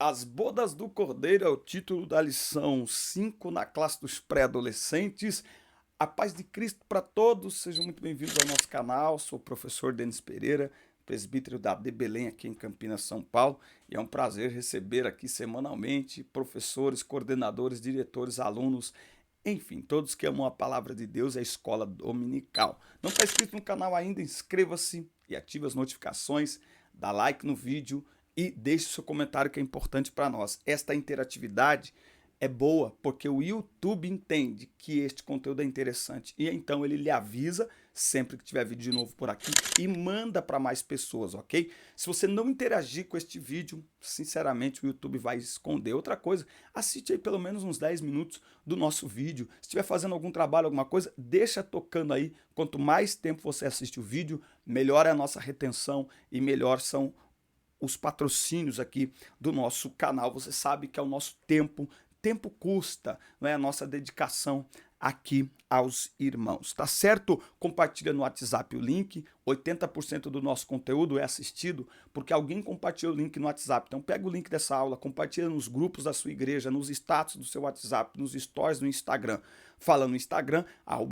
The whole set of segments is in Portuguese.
As Bodas do Cordeiro é o título da lição 5 na classe dos pré-adolescentes. A paz de Cristo para todos, sejam muito bem-vindos ao nosso canal. Sou o professor Denis Pereira, presbítero da AD Belém aqui em Campinas, São Paulo. E é um prazer receber aqui semanalmente professores, coordenadores, diretores, alunos, enfim, todos que amam a palavra de Deus e a escola dominical. Não está inscrito no canal ainda? Inscreva-se e ative as notificações, dá like no vídeo e deixe seu comentário que é importante para nós. Esta interatividade é boa porque o YouTube entende que este conteúdo é interessante e então ele lhe avisa sempre que tiver vídeo de novo por aqui e manda para mais pessoas, ok? Se você não interagir com este vídeo, sinceramente o YouTube vai esconder. Outra coisa, assiste aí pelo menos uns 10 minutos do nosso vídeo. Se estiver fazendo algum trabalho, alguma coisa, deixa tocando aí. Quanto mais tempo você assiste o vídeo, melhor é a nossa retenção e melhor são os patrocínios aqui do nosso canal. Você sabe que é o nosso tempo. Tempo custa, não é? A nossa dedicação aqui aos irmãos, tá certo? Compartilha no WhatsApp o link. 80% do nosso conteúdo é assistido porque alguém compartilha o link no WhatsApp. Então pega o link dessa aula, compartilha nos grupos da sua igreja, nos status do seu WhatsApp, nos stories do Instagram. Fala no Instagram,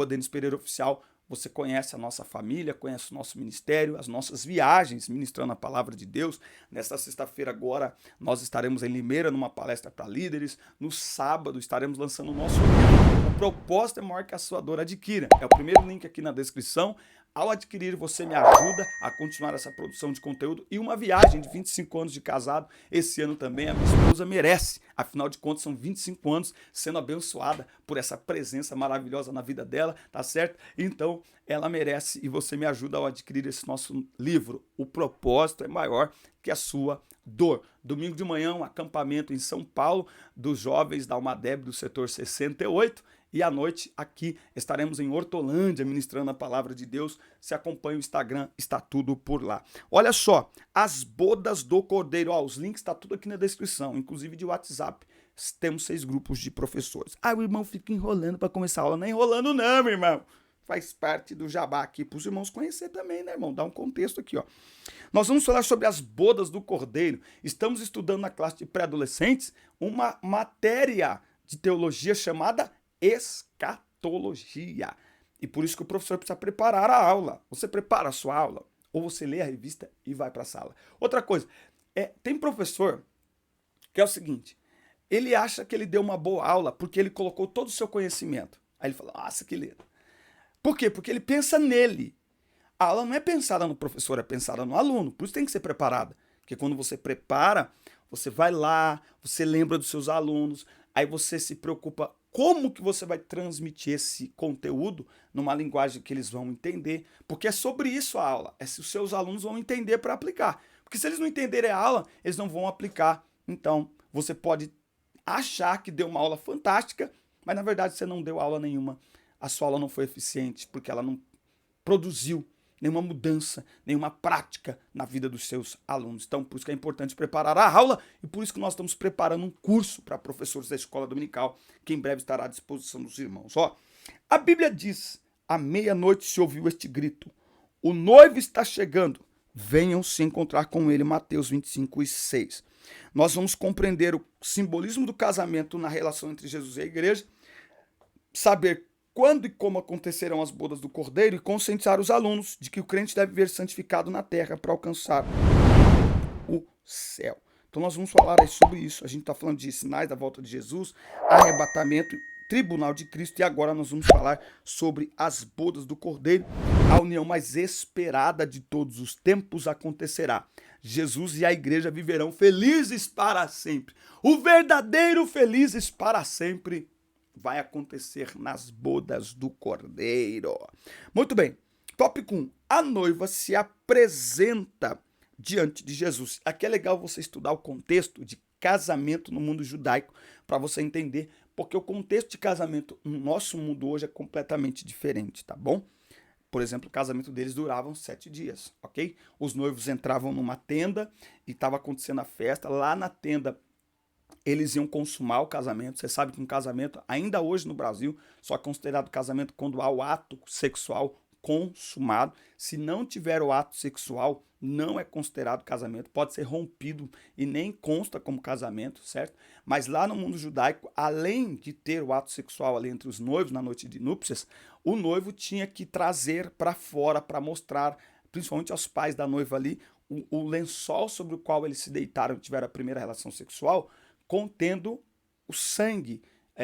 @Denis Pereira Oficial. Você conhece a nossa família, conhece o nosso ministério, as nossas viagens ministrando a palavra de Deus. Nesta sexta-feira agora nós estaremos em Limeira numa palestra para líderes. No sábado estaremos lançando o nosso livro. O propósito é maior que a sua dor. Adquira. É o primeiro link aqui na descrição. Ao adquirir, você me ajuda a continuar essa produção de conteúdo e uma viagem de 25 anos de casado. Esse ano também a minha esposa merece. Afinal de contas, são 25 anos sendo abençoada por essa presença maravilhosa na vida dela, tá certo? Então, ela merece e você me ajuda ao adquirir esse nosso livro. O propósito é maior que a sua dor. Domingo de manhã, um acampamento em São Paulo dos jovens da Almadeb do setor 68. E à noite aqui estaremos em Hortolândia ministrando a palavra de Deus. Se acompanha o Instagram, está tudo por lá. Olha só, as Bodas do Cordeiro. Ó, os links estão tudo aqui na descrição, inclusive de WhatsApp. Temos 6 grupos de professores. Ah, o irmão fica enrolando para começar a aula. Não é enrolando não, meu irmão. Faz parte do jabá aqui para os irmãos conhecer também, né, irmão? Dá um contexto aqui, ó. Nós vamos falar sobre as Bodas do Cordeiro. Estamos estudando na classe de pré-adolescentes uma matéria de teologia chamada escatologia. E por isso que o professor precisa preparar a aula. Você prepara a sua aula, ou você lê a revista e vai para a sala. Outra coisa, tem professor que é o seguinte, ele acha que ele deu uma boa aula porque ele colocou todo o seu conhecimento. Aí ele fala, nossa, que lindo. Por quê? Porque ele pensa nele. A aula não é pensada no professor, é pensada no aluno. Por isso tem que ser preparada. Porque quando você prepara, você vai lá, você lembra dos seus alunos, aí você se preocupa como que você vai transmitir esse conteúdo numa linguagem que eles vão entender, porque é sobre isso a aula, é se os seus alunos vão entender para aplicar. Porque se eles não entenderem a aula, eles não vão aplicar. Então, você pode achar que deu uma aula fantástica, mas na verdade você não deu aula nenhuma. A sua aula não foi eficiente, porque ela não produziu nenhuma mudança, nenhuma prática na vida dos seus alunos. Então, por isso que é importante preparar a aula e por isso que nós estamos preparando um curso para professores da escola dominical, que em breve estará à disposição dos irmãos. Ó, a Bíblia diz, à meia-noite se ouviu este grito, o noivo está chegando, venham se encontrar com ele, Mateus 25:6. Nós vamos compreender o simbolismo do casamento na relação entre Jesus e a igreja, saber quando e como acontecerão as bodas do Cordeiro e conscientizar os alunos de que o crente deve viver santificado na terra para alcançar o céu. Então nós vamos falar aí sobre isso. A gente está falando de sinais da volta de Jesus, arrebatamento, tribunal de Cristo e agora nós vamos falar sobre as bodas do Cordeiro. A união mais esperada de todos os tempos acontecerá. Jesus e a igreja viverão felizes para sempre. O verdadeiro felizes para sempre vai acontecer nas bodas do Cordeiro. Muito bem. Tópico 1. A noiva se apresenta diante de Jesus. Aqui é legal você estudar o contexto de casamento no mundo judaico para você entender, porque o contexto de casamento no nosso mundo hoje é completamente diferente, tá bom? Por exemplo, o casamento deles durava 7 dias, ok? Os noivos entravam numa tenda e estava acontecendo a festa. Lá na tenda eles iam consumar o casamento. Você sabe que um casamento, ainda hoje no Brasil, só é considerado casamento quando há o ato sexual consumado. Se não tiver o ato sexual, não é considerado casamento, pode ser rompido e nem consta como casamento, certo? Mas lá no mundo judaico, além de ter o ato sexual ali entre os noivos na noite de núpcias, o noivo tinha que trazer para fora para mostrar, principalmente aos pais da noiva ali, o lençol sobre o qual eles se deitaram e tiveram a primeira relação sexual, contendo o sangue,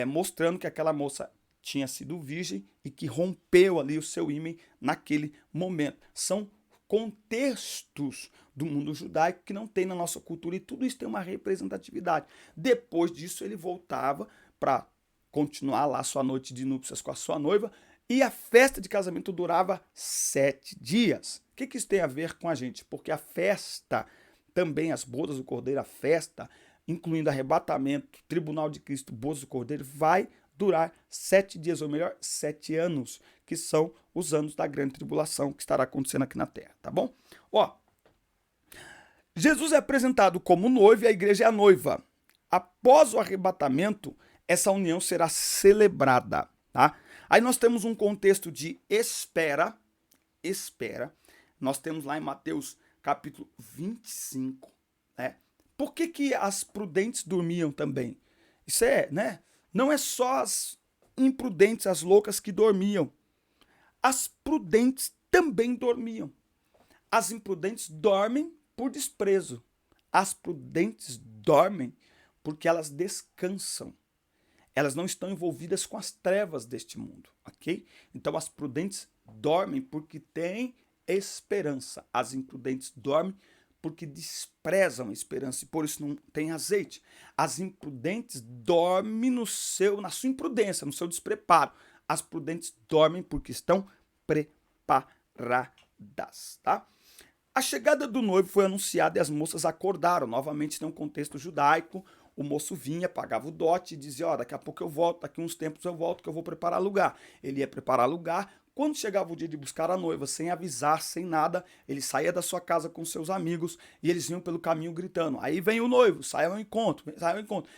mostrando que aquela moça tinha sido virgem e que rompeu ali o seu ímen naquele momento. São contextos do mundo judaico que não tem na nossa cultura, e tudo isso tem uma representatividade. Depois disso, ele voltava para continuar lá sua noite de núpcias com a sua noiva, e a festa de casamento durava 7 dias. O que isso tem a ver com a gente? Porque a festa, também as bodas do Cordeiro, a festa, incluindo arrebatamento, tribunal de Cristo, bodas do Cordeiro, vai durar 7 dias, ou melhor, 7 anos, que são os anos da grande tribulação que estará acontecendo aqui na Terra, tá bom? Ó, Jesus é apresentado como noivo e a igreja é a noiva. Após o arrebatamento, essa união será celebrada, tá? Aí nós temos um contexto de espera. Nós temos lá em Mateus capítulo 25, né? Por que as prudentes dormiam também? Isso né? Não é só as imprudentes, as loucas que dormiam. As prudentes também dormiam. As imprudentes dormem por desprezo. As prudentes dormem porque elas descansam. Elas não estão envolvidas com as trevas deste mundo, ok? Então as prudentes dormem porque têm esperança. As imprudentes dormem porque desprezam a esperança e por isso não tem azeite. As imprudentes dormem na sua imprudência, no seu despreparo. As prudentes dormem porque estão preparadas, tá? A chegada do noivo foi anunciada e as moças acordaram. Novamente tem um contexto judaico. O moço vinha, pagava o dote e dizia, ó, daqui a pouco eu volto, daqui uns tempos eu volto que eu vou preparar lugar. Ele ia preparar lugar. Quando chegava o dia de buscar a noiva, sem avisar, sem nada, ele saía da sua casa com seus amigos e eles iam pelo caminho gritando, aí vem o noivo, sai ao encontro.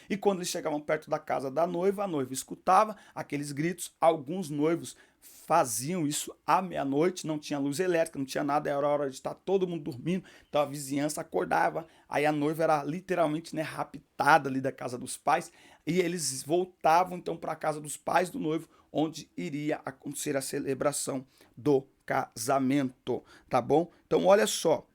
E quando eles chegavam perto da casa da noiva, a noiva escutava aqueles gritos. Alguns noivos faziam isso à meia-noite, não tinha luz elétrica, não tinha nada, era hora de estar todo mundo dormindo, então a vizinhança acordava, aí a noiva era literalmente, né, raptada ali da casa dos pais, e eles voltavam então para a casa dos pais do noivo, onde iria acontecer a celebração do casamento, tá bom? Então olha só,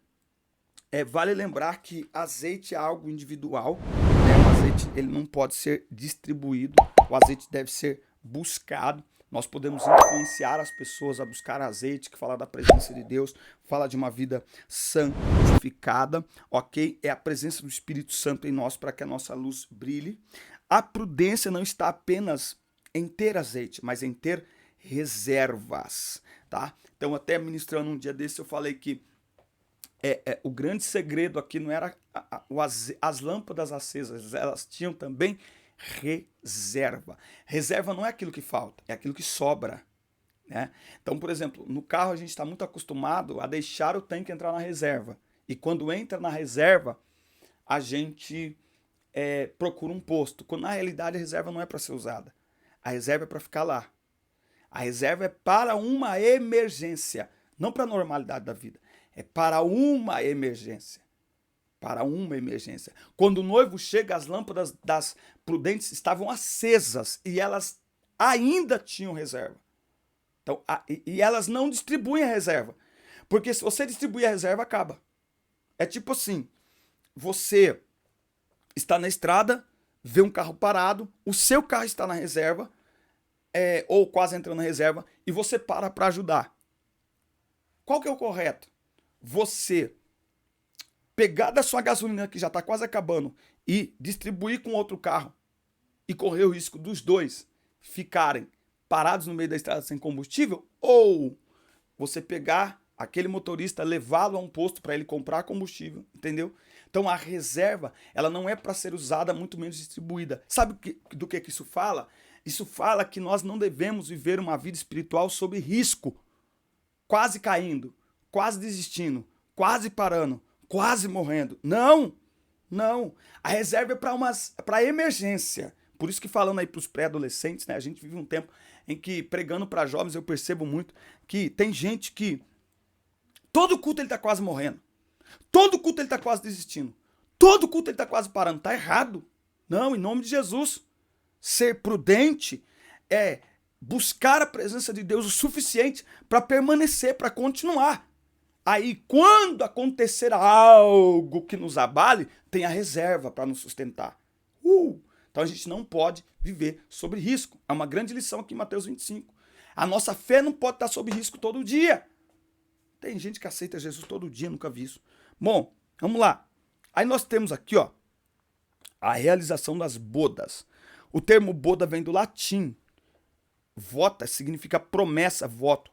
vale lembrar que azeite é algo individual, né? O azeite ele não pode ser distribuído, o azeite deve ser buscado. Nós podemos influenciar as pessoas a buscar azeite, que fala da presença de Deus, fala de uma vida santificada, ok? É a presença do Espírito Santo em nós para que a nossa luz brilhe. A prudência não está apenas em ter azeite, mas em ter reservas, tá? Então, até ministrando um dia desse, eu falei que o grande segredo aqui não era as lâmpadas acesas, elas tinham também reserva. Reserva não é aquilo que falta, é aquilo que sobra, né? Então, por exemplo, no carro a gente está muito acostumado a deixar o tanque entrar na reserva. E quando entra na reserva, a gente procura um posto. Quando na realidade a reserva não é para ser usada. A reserva é para ficar lá. A reserva é para uma emergência, não para a normalidade da vida. É para uma emergência. Para uma emergência. Quando o noivo chega, as lâmpadas das prudentes estavam acesas e elas ainda tinham reserva. Então, e elas não distribuem a reserva. Porque se você distribuir a reserva, acaba. É tipo assim, você está na estrada, vê um carro parado, o seu carro está na reserva, ou quase entrando na reserva, e você para ajudar. Qual que é o correto? Você pegar da sua gasolina, que já está quase acabando, e distribuir com outro carro, e correr o risco dos dois ficarem parados no meio da estrada sem combustível, ou você pegar aquele motorista, levá-lo a um posto para ele comprar combustível, entendeu? Então a reserva, ela não é para ser usada, muito menos distribuída. Sabe do que isso fala? Isso fala que nós não devemos viver uma vida espiritual sob risco, quase caindo, quase desistindo, quase parando, quase morrendo. Não, não. A reserva é para emergência, Por isso que falando aí para os pré-adolescentes, né, a gente vive um tempo em que pregando para jovens eu percebo muito que tem gente que todo culto ele tá quase morrendo. Todo culto ele tá quase desistindo. Todo culto ele tá quase parando. Tá errado. Não, em nome de Jesus. Ser prudente é buscar a presença de Deus o suficiente para permanecer, para continuar. Aí, quando acontecer algo que nos abale, tem a reserva para nos sustentar. Então a gente não pode viver sobre risco. É uma grande lição aqui em Mateus 25. A nossa fé não pode estar sob risco todo dia. Tem gente que aceita Jesus todo dia, nunca vi isso. Bom, vamos lá. Aí nós temos aqui, ó, a realização das bodas. O termo boda vem do latim. Vota significa promessa, voto.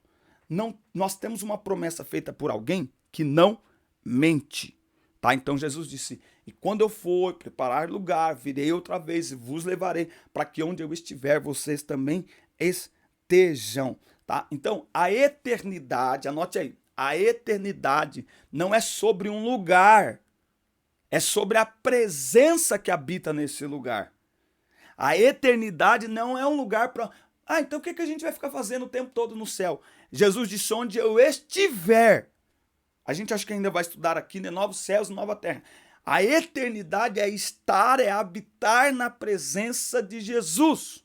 Não, nós temos uma promessa feita por alguém que não mente. Tá? Então Jesus disse, e quando eu for preparar lugar, virei outra vez e vos levarei para que onde eu estiver, vocês também estejam. Tá? Então, a eternidade, anote aí, a eternidade não é sobre um lugar, é sobre a presença que habita nesse lugar. A eternidade não é um lugar para... então o que a gente vai ficar fazendo o tempo todo no céu? Jesus disse, onde eu estiver. A gente acha que ainda vai estudar aqui, né? Novos céus e nova terra. A eternidade é estar, é habitar na presença de Jesus.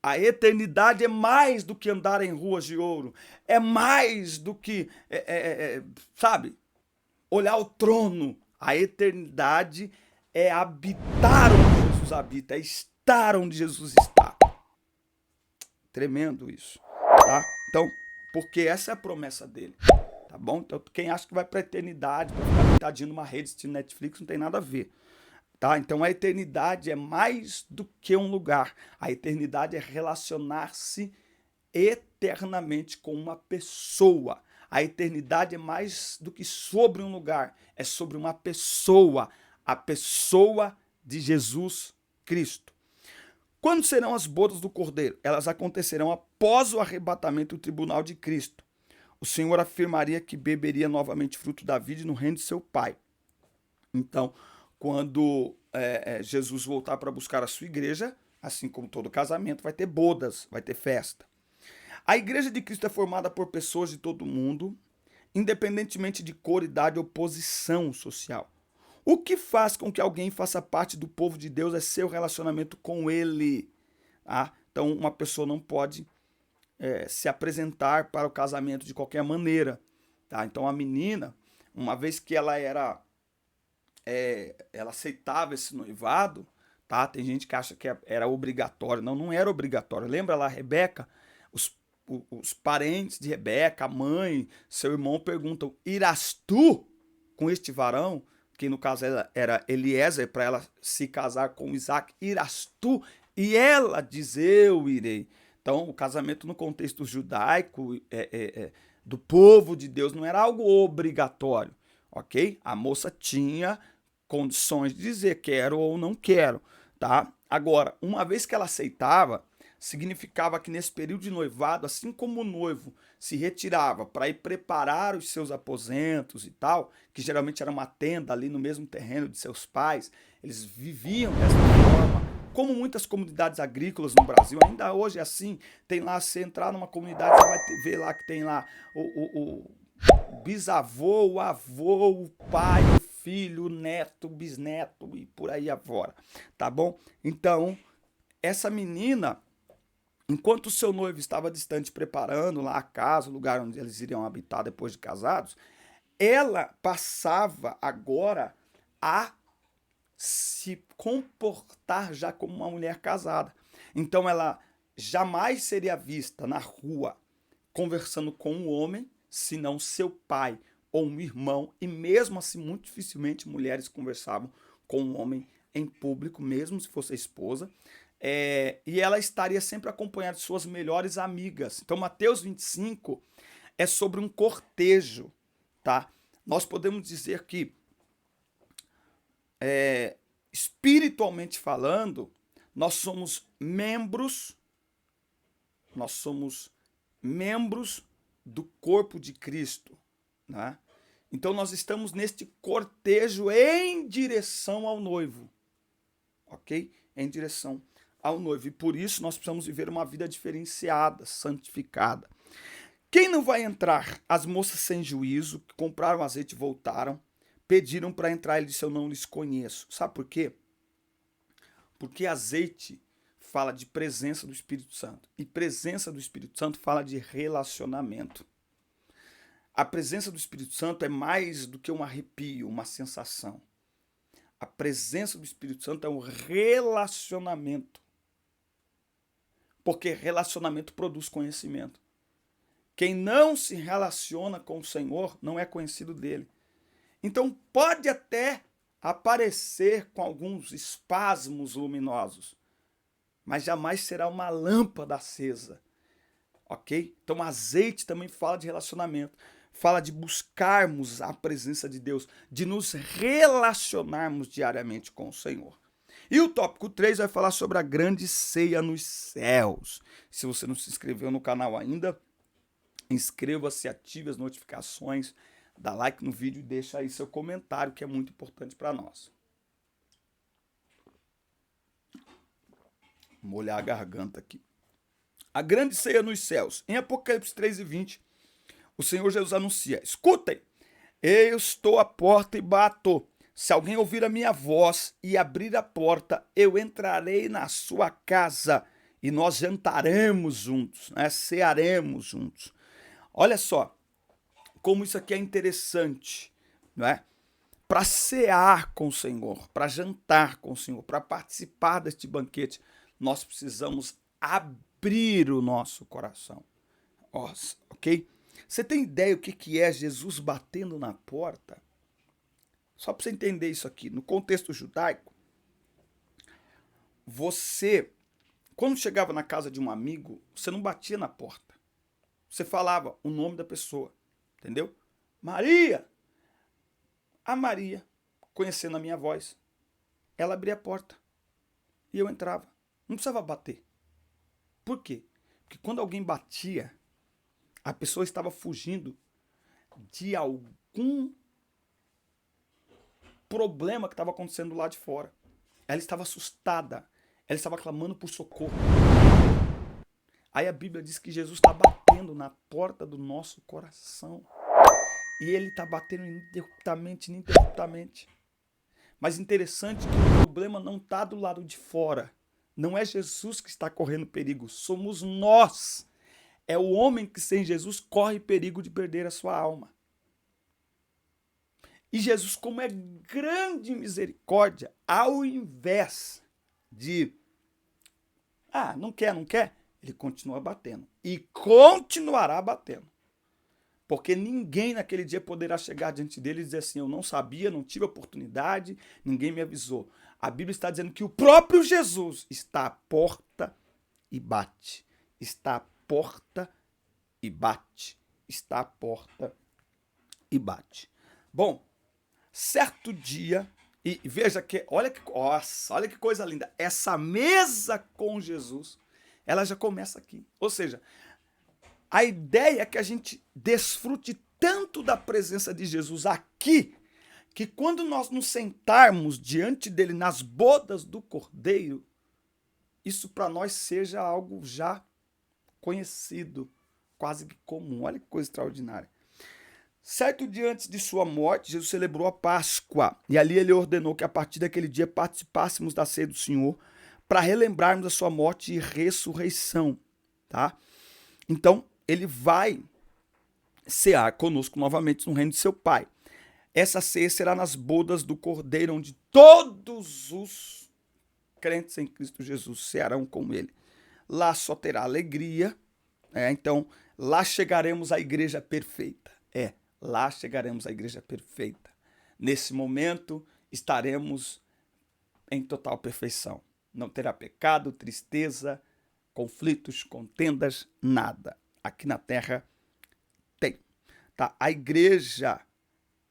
A eternidade é mais do que andar em ruas de ouro. É mais do que, sabe, olhar o trono. A eternidade é habitar onde Jesus habita, é estar onde Jesus está. Tremendo isso, tá? Então, porque essa é a promessa dele, tá bom? Então, quem acha que vai pra eternidade, pra ficar deitadinho numa rede assistindo Netflix, não tem nada a ver, tá? Então, a eternidade é mais do que um lugar. A eternidade é relacionar-se eternamente com uma pessoa. A eternidade é mais do que sobre um lugar, é sobre uma pessoa, a pessoa de Jesus Cristo. Quando serão as bodas do Cordeiro? Elas acontecerão após o arrebatamento do tribunal de Cristo. O Senhor afirmaria que beberia novamente fruto da vide no reino de seu Pai. Então, quando Jesus voltar para buscar a sua igreja, assim como todo casamento, vai ter bodas, vai ter festa. A igreja de Cristo é formada por pessoas de todo mundo, independentemente de cor, idade ou posição social. O que faz com que alguém faça parte do povo de Deus é seu relacionamento com ele. Tá? Então, uma pessoa não pode se apresentar para o casamento de qualquer maneira. Tá? Então, a menina, uma vez que ela ela aceitava esse noivado, tá? Tem gente que acha que era obrigatório. Não, não era obrigatório. Lembra lá, Rebeca? Os parentes de Rebeca, a mãe, seu irmão perguntam, irás tu com este varão? Que no caso era Eliezer, para ela se casar com Isaac, irás tu? E ela diz, eu irei. Então, o casamento no contexto judaico, do povo de Deus, não era algo obrigatório, ok? A moça tinha condições de dizer quero ou não quero, tá? Agora, uma vez que ela aceitava, significava que nesse período de noivado, assim como o noivo se retirava para ir preparar os seus aposentos e tal, que geralmente era uma tenda ali no mesmo terreno de seus pais, eles viviam dessa forma, como muitas comunidades agrícolas no Brasil, ainda hoje é assim, tem lá, se entrar numa comunidade, você vai ver lá que tem lá o bisavô, o avô, o pai, o filho, o neto, o bisneto e por aí afora, tá bom? Então, essa menina, enquanto o seu noivo estava distante preparando lá a casa, o lugar onde eles iriam habitar depois de casados, ela passava agora a se comportar já como uma mulher casada. Então ela jamais seria vista na rua conversando com um homem, senão seu pai ou um irmão, e mesmo assim muito dificilmente mulheres conversavam com um homem em público, mesmo se fosse a esposa. E ela estaria sempre acompanhada de suas melhores amigas. Então, Mateus 25 é sobre um cortejo, tá? Nós podemos dizer que, espiritualmente falando, nós somos membros do corpo de Cristo, né? Então, nós estamos neste cortejo em direção ao noivo, ok? em direção ao noivo. E por isso nós precisamos viver uma vida diferenciada, santificada. Quem não vai entrar? As moças sem juízo, que compraram azeite e voltaram, pediram para entrar. Ele disse: eu não lhes conheço. Sabe por quê? Porque azeite fala de presença do Espírito Santo. E presença do Espírito Santo fala de relacionamento. A presença do Espírito Santo é mais do que um arrepio, uma sensação. A presença do Espírito Santo é um relacionamento. Porque relacionamento produz conhecimento. Quem não se relaciona com o Senhor não é conhecido dele. Então pode até aparecer com alguns espasmos luminosos, mas jamais será uma lâmpada acesa, ok? Então azeite também fala de relacionamento, fala de buscarmos a presença de Deus, de nos relacionarmos diariamente com o Senhor. E o tópico 3 vai falar sobre a grande ceia nos céus. Se você não se inscreveu no canal ainda, inscreva-se, ative as notificações, dá like no vídeo e deixa aí seu comentário, que é muito importante para nós. Vou molhar a garganta aqui. A grande ceia nos céus. Em Apocalipse 3:20, o Senhor Jesus anuncia: escutem, eu estou à porta e bato. Se alguém ouvir a minha voz e abrir a porta, eu entrarei na sua casa e nós jantaremos juntos, né? Cearemos juntos. Olha só como isso aqui é interessante, não é? Para cear com o Senhor, para jantar com o Senhor, para participar deste banquete, nós precisamos abrir o nosso coração. Ok? Você tem ideia o que é Jesus batendo na porta? Só para você entender isso aqui, no contexto judaico, você, quando chegava na casa de um amigo, você não batia na porta. Você falava o nome da pessoa, entendeu? Maria! A Maria, conhecendo a minha voz, ela abria a porta e eu entrava. Não precisava bater. Por quê? Porque quando alguém batia, a pessoa estava fugindo de algum problema que estava acontecendo lá de fora. Ela estava assustada. Ela estava clamando por socorro. Aí a Bíblia diz que Jesus está batendo na porta do nosso coração. E ele está batendo ininterruptamente. Mas interessante que o problema não está do lado de fora. Não é Jesus que está correndo perigo, somos nós. É o homem que sem Jesus corre perigo de perder a sua alma. E Jesus, como é grande misericórdia, ao invés de não quer, ele continua batendo. E continuará batendo. Porque ninguém naquele dia poderá chegar diante dele e dizer assim: eu não sabia, não tive oportunidade, ninguém me avisou. A Bíblia está dizendo que o próprio Jesus está à porta e bate. Está à porta e bate. Está à porta e bate. Bom, certo dia, e veja que, olha que coisa linda, essa mesa com Jesus, ela já começa aqui. Ou seja, a ideia é que a gente desfrute tanto da presença de Jesus aqui, que quando nós nos sentarmos diante dele nas bodas do Cordeiro, isso para nós seja algo já conhecido, quase que comum. Olha que coisa extraordinária. Certo dia antes de sua morte, Jesus celebrou a Páscoa. E ali ele ordenou que a partir daquele dia participássemos da ceia do Senhor para relembrarmos a sua morte e ressurreição. Tá? Então, ele vai cear conosco novamente no reino de seu Pai. Essa ceia será nas bodas do Cordeiro, onde todos os crentes em Cristo Jesus cearão com ele. Lá só terá alegria. Então, lá chegaremos à igreja perfeita. Lá chegaremos à igreja perfeita. Nesse momento, estaremos em total perfeição. Não terá pecado, tristeza, conflitos, contendas, nada. Aqui na terra tem. Tá? A igreja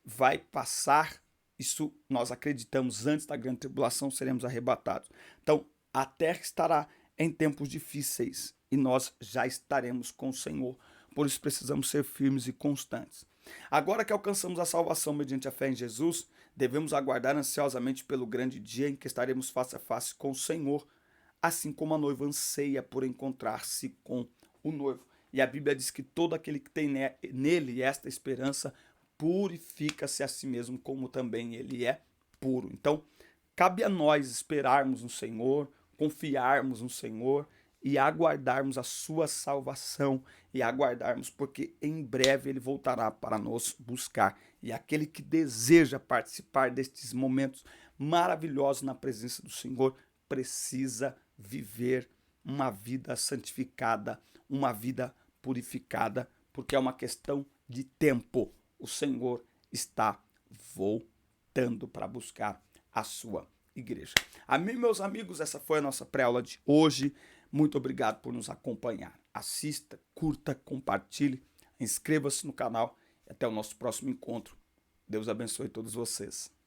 vai passar, isso nós acreditamos, antes da grande tribulação seremos arrebatados. Então, a terra estará em tempos difíceis e nós já estaremos com o Senhor. Por isso precisamos ser firmes e constantes. Agora que alcançamos a salvação mediante a fé em Jesus, devemos aguardar ansiosamente pelo grande dia em que estaremos face a face com o Senhor, assim como a noiva anseia por encontrar-se com o noivo. E a Bíblia diz que todo aquele que tem nele esta esperança purifica-se a si mesmo, como também ele é puro. Então, cabe a nós esperarmos no Senhor, confiarmos no Senhor e aguardarmos a sua salvação e aguardarmos, porque em breve ele voltará para nos buscar. E aquele que deseja participar destes momentos maravilhosos na presença do Senhor precisa viver uma vida santificada, uma vida purificada, porque é uma questão de tempo. O Senhor está voltando para buscar a sua igreja. Amém, meus amigos, essa foi a nossa pré-aula de hoje. Muito obrigado por nos acompanhar. Assista, curta, compartilhe, inscreva-se no canal e até o nosso próximo encontro. Deus abençoe todos vocês.